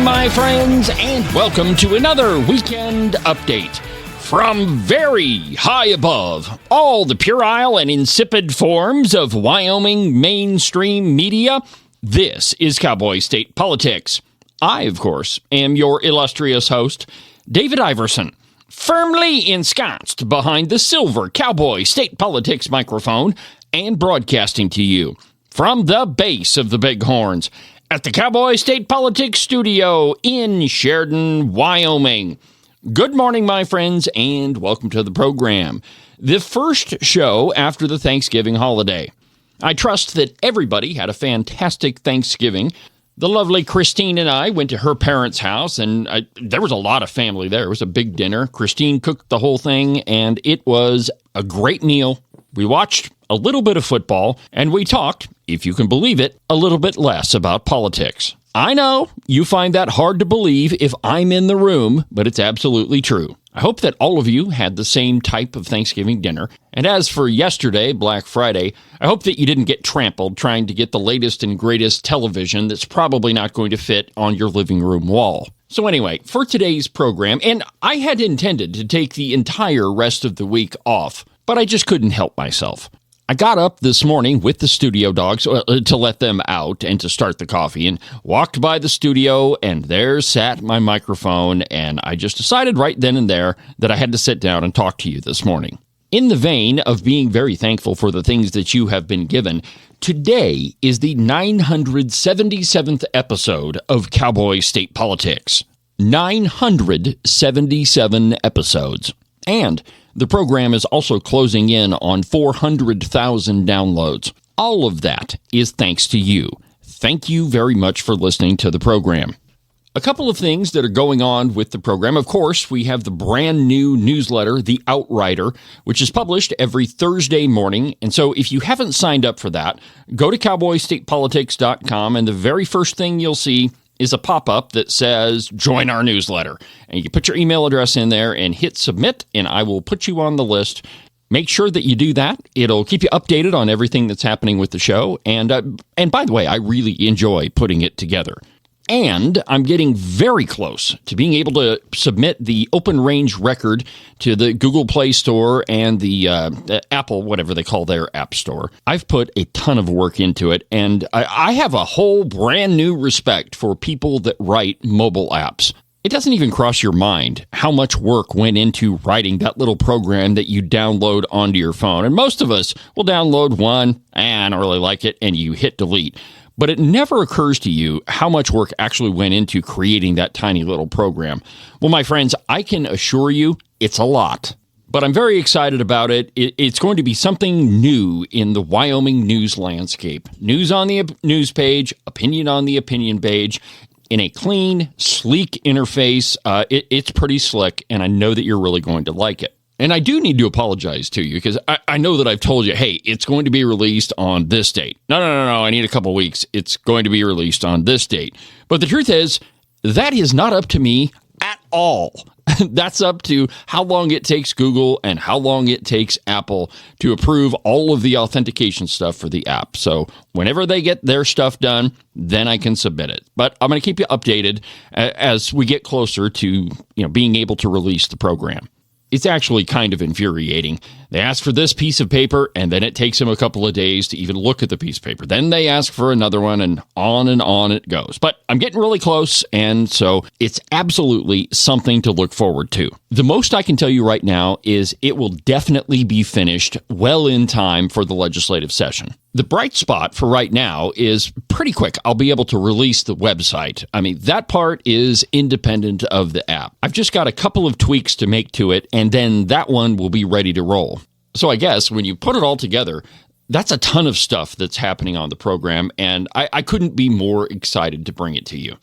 my friends, and welcome to another weekend update. From very high above all the puerile and insipid forms of Wyoming mainstream media, this is Cowboy State Politics. I, of course, am your illustrious host, David Iverson, firmly ensconced behind the silver Cowboy State Politics microphone and broadcasting to you from the base of the Bighorns at the Cowboy State Politics studio in Sheridan, Wyoming. Good morning, my friends, and welcome to the program. The first show after the Thanksgiving holiday. I trust that everybody had a fantastic Thanksgiving. The lovely Christine and I went to her parents' house, and there was a lot of family there. It was a big dinner. Christine cooked the whole thing, and it was a great meal. We watched a little bit of football, and we talked, if you can believe it, a little bit less about politics. I know you find that hard to believe if I'm in the room, but it's absolutely true. I hope that all of you had the same type of Thanksgiving dinner. And as for yesterday, Black Friday, I hope that you didn't get trampled trying to get the latest and greatest television that's probably not going to fit on your living room wall. So anyway, for today's program, and I had intended to take the entire rest of the week off, but I just couldn't help myself. I got up this morning with the studio dogs to let them out and to start the coffee, and walked by the studio, and there sat my microphone, and I just decided right then and there that I had to sit down and talk to you this morning. In the vein of being very thankful for the things that you have been given, today is the 977th episode of Cowboy State Politics. 977 episodes. And the program is also closing in on 400,000 downloads. All of that is thanks to you. Thank you very much for listening to the program. A couple of things that are going on with the program. Of course, we have the brand new newsletter, The Outrider, which is published every Thursday morning. And so if you haven't signed up for that, go to cowboystatepolitics.com, and the very first thing you'll see is a pop-up that says, join our newsletter. And you can put your email address in there and hit submit, and I will put you on the list. Make sure that you do that. It'll keep you updated on everything that's happening with the show. And by the way, I really enjoy putting it together. And I'm getting very close to being able to submit the open range record to the Google Play Store and the Apple, whatever they call their app store. I've put a ton of work into it, and I have a whole brand new respect for people that write mobile apps. It doesn't even cross your mind how much work went into writing that little program that you download onto your phone. And most of us will download one, I don't really like it, and you hit delete. But it never occurs to you how much work actually went into creating that tiny little program. Well, my friends, I can assure you it's a lot. But I'm very excited about it. It's going to be something new in the Wyoming news landscape. News on the news page, opinion on the opinion page, in a clean, sleek interface. It's pretty slick, and I know that you're really going to like it. And I do need to apologize to you because I know that I've told you, hey, it's going to be released on this date. No, I need a couple weeks. It's going to be released on this date. But the truth is, that is not up to me at all. That's up to how long it takes Google and how long it takes Apple to approve all of the authentication stuff for the app. So whenever they get their stuff done, then I can submit it. But I'm going to keep you updated as we get closer to being able to release the program. It's actually kind of infuriating. They ask for this piece of paper, and then it takes them a couple of days to even look at the piece of paper. Then they ask for another one, and on it goes. But I'm getting really close, and so it's absolutely something to look forward to. The most I can tell you right now is it will definitely be finished well in time for the legislative session. The bright spot for right now is pretty quick. I'll be able to release the website. I mean, that part is independent of the app. I've just got a couple of tweaks to make to it, and then that one will be ready to roll. So I guess when you put it all together, that's a ton of stuff that's happening on the program, and I couldn't be more excited to bring it to you.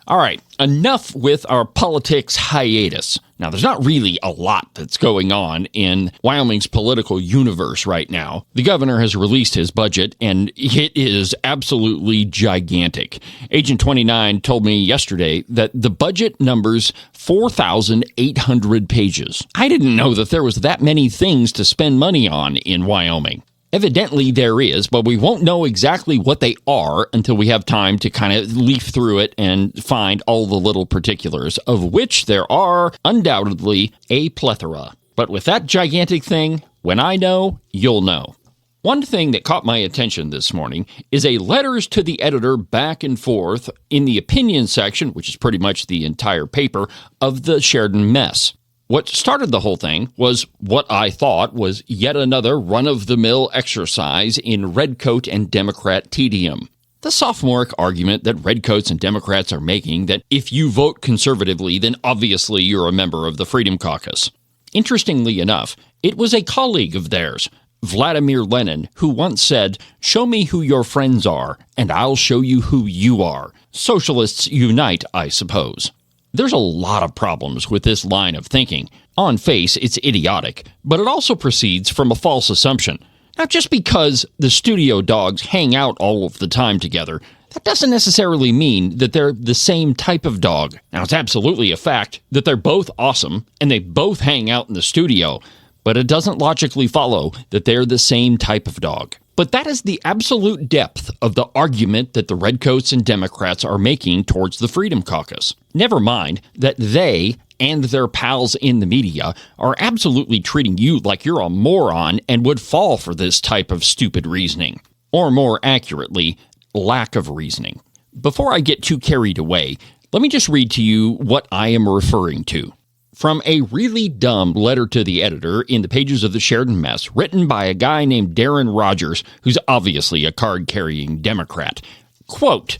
All right, enough with our politics hiatus. Now, there's not really a lot that's going on in Wyoming's political universe right now. The governor has released his budget, and it is absolutely gigantic. Agent 29 told me yesterday that the budget numbers 4,800 pages. I didn't know that there was that many things to spend money on in Wyoming. Evidently there is, but we won't know exactly what they are until we have time to kind of leaf through it and find all the little particulars, of which there are undoubtedly a plethora. But with that gigantic thing, when I know, you'll know. One thing that caught my attention this morning is a letters to the editor back and forth in the opinion section, which is pretty much the entire paper, of the Sheridan Mess. What started the whole thing was what I thought was yet another run-of-the-mill exercise in redcoat and Democrat tedium. The sophomoric argument that redcoats and Democrats are making that if you vote conservatively, then obviously you're a member of the Freedom Caucus. Interestingly enough, it was a colleague of theirs, Vladimir Lenin, who once said, "Show me who your friends are, and I'll show you who you are. Socialists unite, I suppose." There's a lot of problems with this line of thinking. On face, it's idiotic, but it also proceeds from a false assumption. Now, just because the studio dogs hang out all of the time together, that doesn't necessarily mean that they're the same type of dog. Now, it's absolutely a fact that they're both awesome, and they both hang out in the studio, but it doesn't logically follow that they're the same type of dog. But that is the absolute depth of the argument that the Redcoats and Democrats are making towards the Freedom Caucus. Never mind that they and their pals in the media are absolutely treating you like you're a moron and would fall for this type of stupid reasoning. Or more accurately, lack of reasoning. Before I get too carried away, let me just read to you what I am referring to. From a really dumb letter to the editor in the pages of the Sheridan Mess, written by a guy named Darren Rogers, who's obviously a card-carrying Democrat. Quote,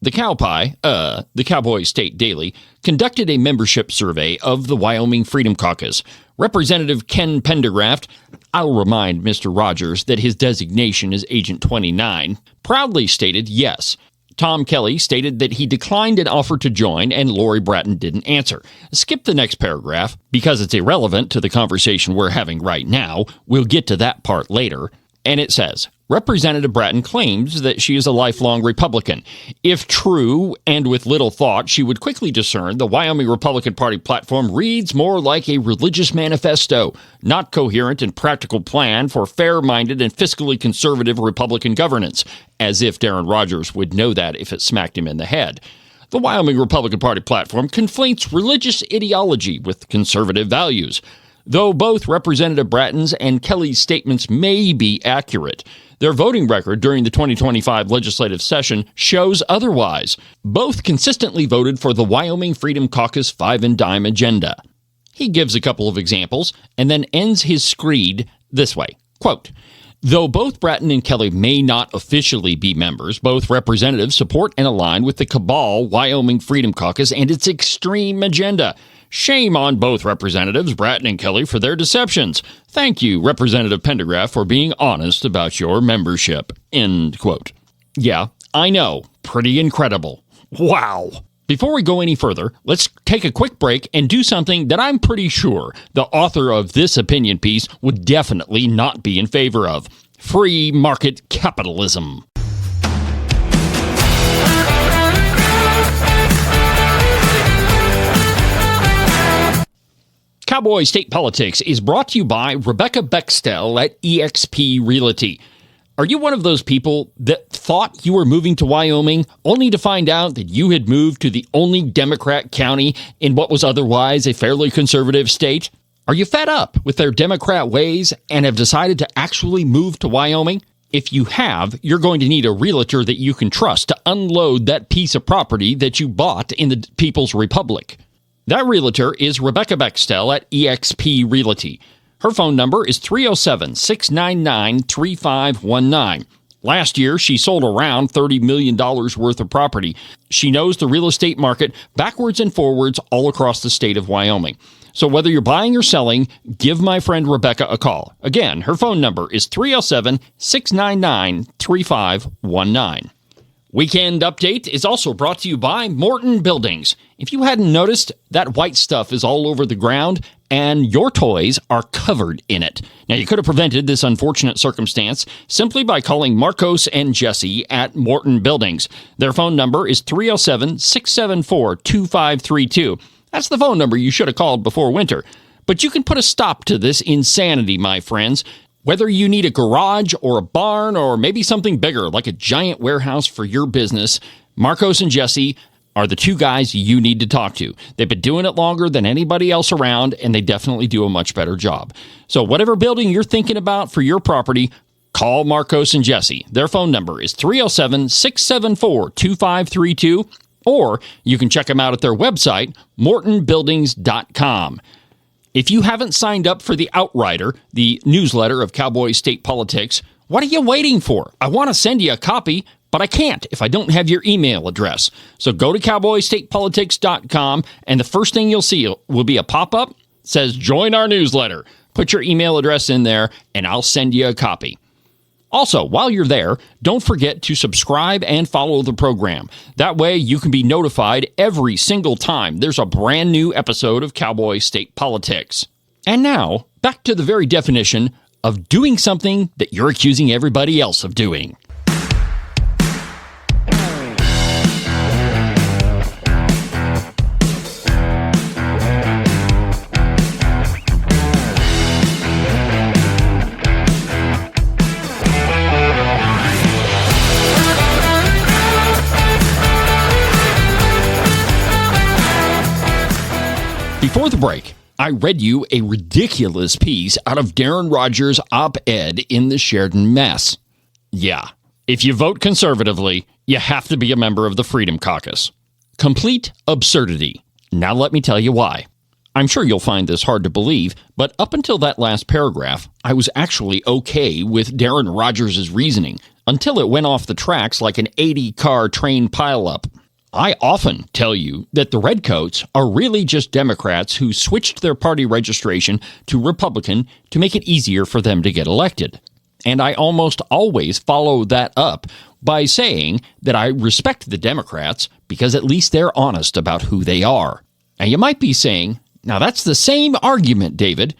the Cowboy State Daily, conducted a membership survey of the Wyoming Freedom Caucus. Representative Ken Pendergraft, I'll remind Mr. Rogers that his designation is Agent 29, proudly stated yes. Tom Kelly stated that he declined an offer to join, and Lori Bratton didn't answer. Skip the next paragraph, because it's irrelevant to the conversation we're having right now. We'll get to that part later. And it says, Representative Bratton claims that she is a lifelong Republican. If true, and with little thought, she would quickly discern the Wyoming Republican Party platform reads more like a religious manifesto, not coherent and practical plan for fair-minded and fiscally conservative Republican governance, as if Darren Rogers would know that if it smacked him in the head. The Wyoming Republican Party platform conflates religious ideology with conservative values. Though both Representative Bratton's and Kelly's statements may be accurate, their voting record during the 2025 legislative session shows otherwise. Both consistently voted for the Wyoming Freedom Caucus 5 and Dime agenda. He gives a couple of examples and then ends his screed this way, quote, though both Bratton and Kelly may not officially be members, both representatives support and align with the cabal Wyoming Freedom Caucus and its extreme agenda. Shame on both representatives, Bratton and Kelly, for their deceptions. Thank you, Representative Pendergraft, for being honest about your membership. End quote. Yeah, I know. Pretty incredible. Wow. Before we go any further, let's take a quick break and do something that I'm pretty sure the author of this opinion piece would definitely not be in favor of. Free market capitalism. Cowboy State Politics is brought to you by Rebecca Bextel at eXp Realty. Are you one of those people that thought you were moving to Wyoming only to find out that you had moved to the only Democrat county in what was otherwise a fairly conservative state? Are you fed up with their Democrat ways and have decided to actually move to Wyoming? If you have, you're going to need a realtor that you can trust to unload that piece of property that you bought in the People's Republic. That realtor is Rebecca Bextel at eXp Realty. Her phone number is 307-699-3519. Last year, she sold around $30 million worth of property. She knows the real estate market backwards and forwards all across the state of Wyoming. So whether you're buying or selling, give my friend Rebecca a call. Again, her phone number is 307-699-3519. Weekend Update is also brought to you by Morton Buildings. If you hadn't noticed, that white stuff is all over the ground, and your toys are covered in it. Now, you could have prevented this unfortunate circumstance simply by calling Marcos and Jesse at Morton Buildings. Their phone number is 307-674-2532. That's the phone number you should have called before winter. But you can put a stop to this insanity, my friends. Whether you need a garage or a barn or maybe something bigger like a giant warehouse for your business, Marcos and Jesse are the two guys you need to talk to. They've been doing it longer than anybody else around, and they definitely do a much better job. So whatever building you're thinking about for your property, call Marcos and Jesse. Their phone number is 307-674-2532, or you can check them out at their website, mortonbuildings.com. If you haven't signed up for the Outrider, the newsletter of Cowboy State Politics, what are you waiting for? I want to send you a copy, but I can't if I don't have your email address. So go to cowboystatepolitics.com, and the first thing you'll see will be a pop-up that says, join our newsletter. Put your email address in there, and I'll send you a copy. Also, while you're there, don't forget to subscribe and follow the program. That way you can be notified every single time there's a brand new episode of Cowboy State Politics. And now, back to the very definition of doing something that you're accusing everybody else of doing. Before the break, I read you a ridiculous piece out of Darren Rogers' op-ed in the Sheridan Mess. Yeah, if you vote conservatively, you have to be a member of the Freedom Caucus. Complete absurdity. Now let me tell you why. I'm sure you'll find this hard to believe, but up until that last paragraph, I was actually okay with Darren Rogers' reasoning, until it went off the tracks like an 80-car train pileup. I often tell you that the Redcoats are really just Democrats who switched their party registration to Republican to make it easier for them to get elected. And I almost always follow that up by saying that I respect the Democrats because at least they're honest about who they are. And you might be saying, now that's the same argument, David.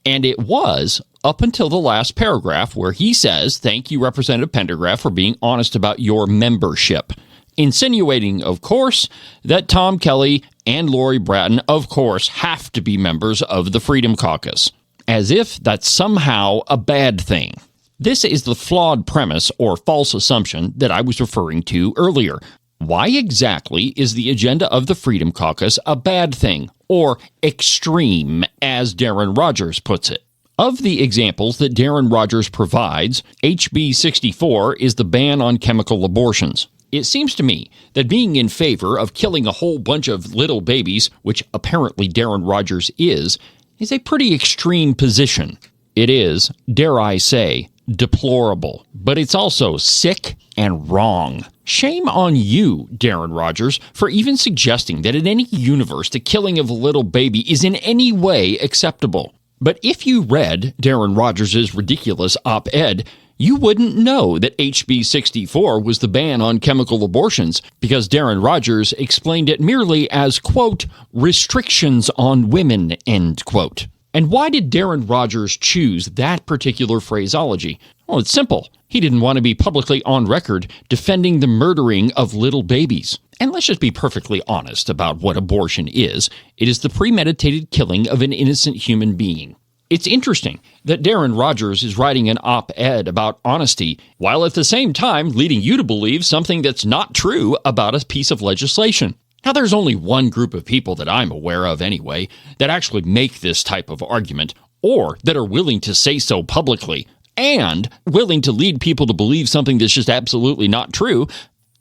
And it was up until the last paragraph where he says, thank you, Representative Pendergraft, for being honest about your membership. Insinuating, of course, that Tom Kelly and Lori Bratton, of course, have to be members of the Freedom Caucus, as if that's somehow a bad thing. This is the flawed premise or false assumption that I was referring to earlier. Why exactly is the agenda of the Freedom Caucus a bad thing, or extreme, as Darren Rogers puts it? Of the examples that Darren Rogers provides, HB 64 is the ban on chemical abortions. It seems to me that being in favor of killing a whole bunch of little babies, which apparently Darren Rogers is a pretty extreme position. It is, dare I say, deplorable, but it's also sick and wrong. Shame on you, Darren Rogers, for even suggesting that in any universe the killing of a little baby is in any way acceptable. But if you read Darren Rogers' ridiculous op-ed, you wouldn't know that HB 64 was the ban on chemical abortions because Darren Rogers explained it merely as, quote, restrictions on women, end quote. And why did Darren Rogers choose that particular phraseology? Well, it's simple. He didn't want to be publicly on record defending the murdering of little babies. And let's just be perfectly honest about what abortion is. It is the premeditated killing of an innocent human being. It's interesting that Darren Rogers is writing an op-ed about honesty, while at the same time leading you to believe something that's not true about a piece of legislation. Now, there's only one group of people that I'm aware of anyway that actually make this type of argument, or that are willing to say so publicly, and willing to lead people to believe something that's just absolutely not true,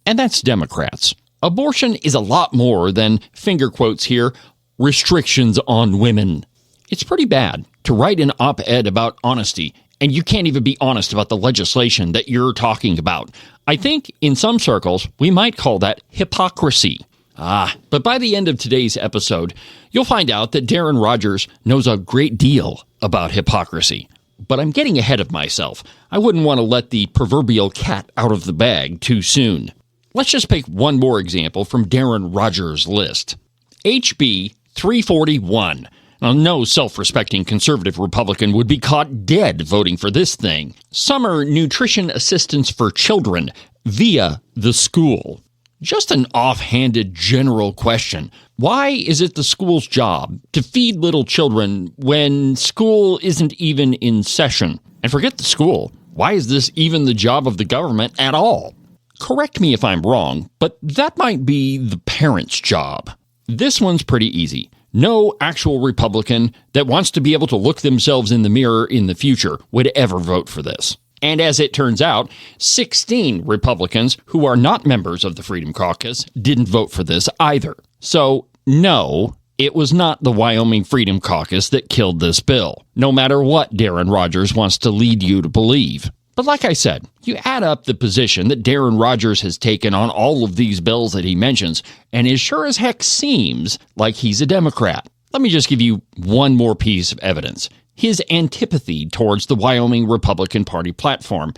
and that's Democrats. Abortion is a lot more than, finger quotes here, restrictions on women. It's pretty bad to write an op-ed about honesty, and you can't even be honest about the legislation that you're talking about. I think in some circles, we might call that hypocrisy. But by the end of today's episode, you'll find out that Darren Rogers knows a great deal about hypocrisy. But I'm getting ahead of myself. I wouldn't want to let the proverbial cat out of the bag too soon. Let's just pick one more example from Darren Rogers' list. HB 341. Now, no self-respecting conservative Republican would be caught dead voting for this thing. Summer nutrition assistance for children via the school. Just an offhanded general question. Why is it the school's job to feed little children when school isn't even in session? And forget the school. Why is this even the job of the government at all? Correct me if I'm wrong, but that might be the parent's job. This one's pretty easy. No actual Republican that wants to be able to look themselves in the mirror in the future would ever vote for this. And as it turns out, 16 Republicans who are not members of the Freedom Caucus didn't vote for this either. So, no, it was not the Wyoming Freedom Caucus that killed this bill, no matter what Darren Rogers wants to lead you to believe. But like I said, you add up the position that Darren Rogers has taken on all of these bills that he mentions, and it sure as heck seems like he's a Democrat. Let me just give you one more piece of evidence. His antipathy towards the Wyoming Republican Party platform.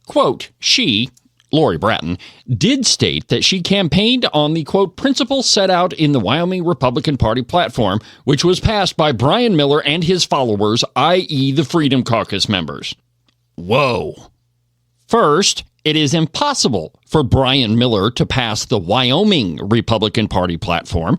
Quote, she, Lori Bratton, did state that she campaigned on the, quote, principles set out in the Wyoming Republican Party platform, which was passed by Brian Miller and his followers, i.e. the Freedom Caucus members. Whoa. First, it is impossible for Brian Miller to pass the Wyoming Republican Party platform.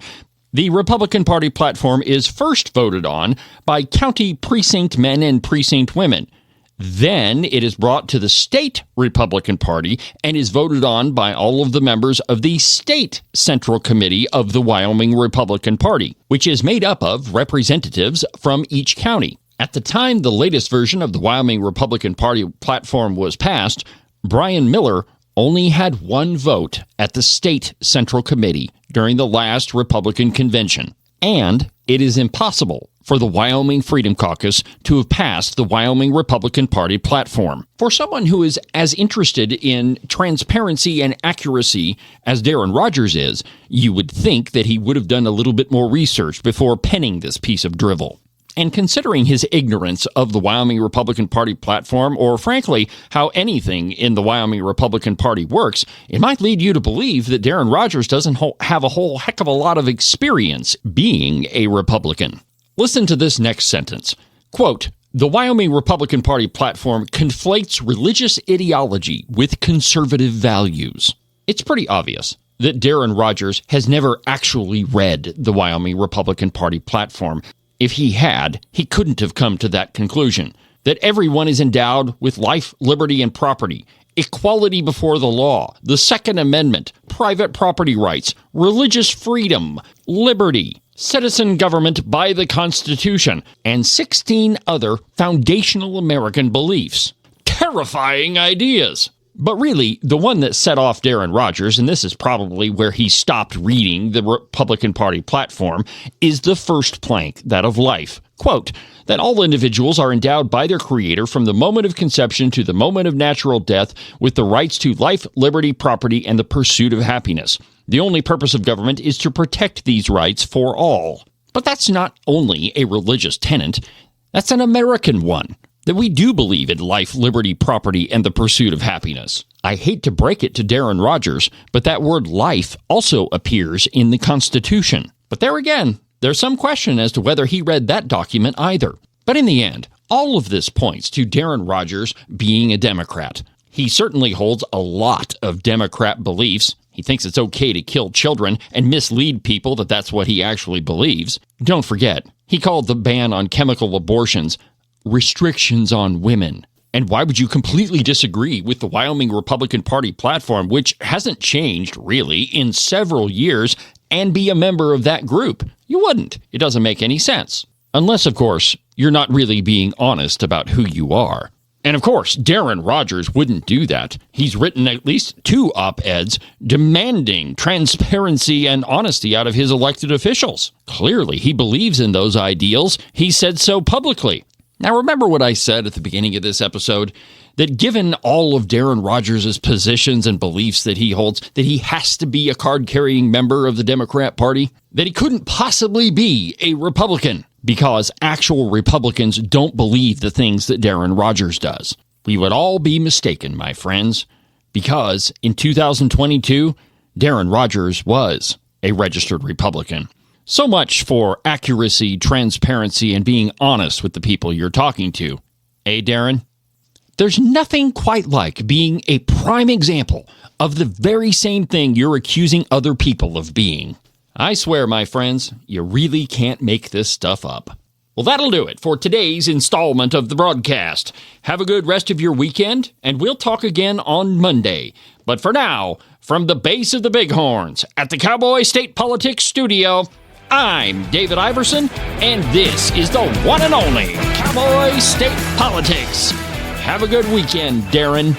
The Republican Party platform is first voted on by county precinct men and precinct women. Then it is brought to the state Republican Party and is voted on by all of the members of the state Central Committee of the Wyoming Republican Party, which is made up of representatives from each county. At the time the latest version of the Wyoming Republican Party platform was passed, Brian Miller only had one vote at the state Central Committee during the last Republican convention. And it is impossible for the Wyoming Freedom Caucus to have passed the Wyoming Republican Party platform. For someone who is as interested in transparency and accuracy as Darren Rogers is, you would think that he would have done a little bit more research before penning this piece of drivel. And considering his ignorance of the Wyoming Republican Party platform, or frankly, how anything in the Wyoming Republican Party works, it might lead you to believe that Darren Rogers doesn't have a whole heck of a lot of experience being a Republican. Listen to this next sentence. Quote, the Wyoming Republican Party platform conflates religious ideology with conservative values. It's pretty obvious that Darren Rogers has never actually read the Wyoming Republican Party platform. If he had, he couldn't have come to that conclusion, that everyone is endowed with life, liberty, and property, equality before the law, the Second Amendment, private property rights, religious freedom, liberty, citizen government by the Constitution, and 16 other foundational American beliefs. Terrifying ideas! But really, the one that set off Darren Rogers, and this is probably where he stopped reading the Republican Party platform, is the first plank, that of life. Quote, that all individuals are endowed by their Creator from the moment of conception to the moment of natural death with the rights to life, liberty, property, and the pursuit of happiness. The only purpose of government is to protect these rights for all. But that's not only a religious tenet, that's an American one. That we do believe in life, liberty, property, and the pursuit of happiness. I hate to break it to Darren Rogers, but that word life also appears in the Constitution. But there again, there's some question as to whether he read that document either. But in the end, all of this points to Darren Rogers being a Democrat. He certainly holds a lot of Democrat beliefs. He thinks it's okay to kill children and mislead people that that's what he actually believes. Don't forget, he called the ban on chemical abortions restrictions on women. And why would you completely disagree with the Wyoming Republican Party platform, which hasn't changed, really, in several years, and be a member of that group? You wouldn't. It doesn't make any sense. Unless, of course, you're not really being honest about who you are. And, of course, Darren Rogers wouldn't do that. He's written at least 2 op-eds demanding transparency and honesty out of his elected officials. Clearly, he believes in those ideals. He said so publicly. Now, remember what I said at the beginning of this episode, that given all of Darren Rogers' positions and beliefs that he holds, that he has to be a card-carrying member of the Democrat Party, that he couldn't possibly be a Republican, because actual Republicans don't believe the things that Darren Rogers does. We would all be mistaken, my friends, because in 2022, Darren Rogers was a registered Republican. So much for accuracy, transparency, and being honest with the people you're talking to. Eh, Darren? There's nothing quite like being a prime example of the very same thing you're accusing other people of being. I swear, my friends, you really can't make this stuff up. Well, that'll do it for today's installment of the broadcast. Have a good rest of your weekend, and we'll talk again on Monday. But for now, from the base of the Bighorns at the Cowboy State Politics Studio, I'm David Iverson, and this is the one and only Cowboy State Politics. Have a good weekend, Darren.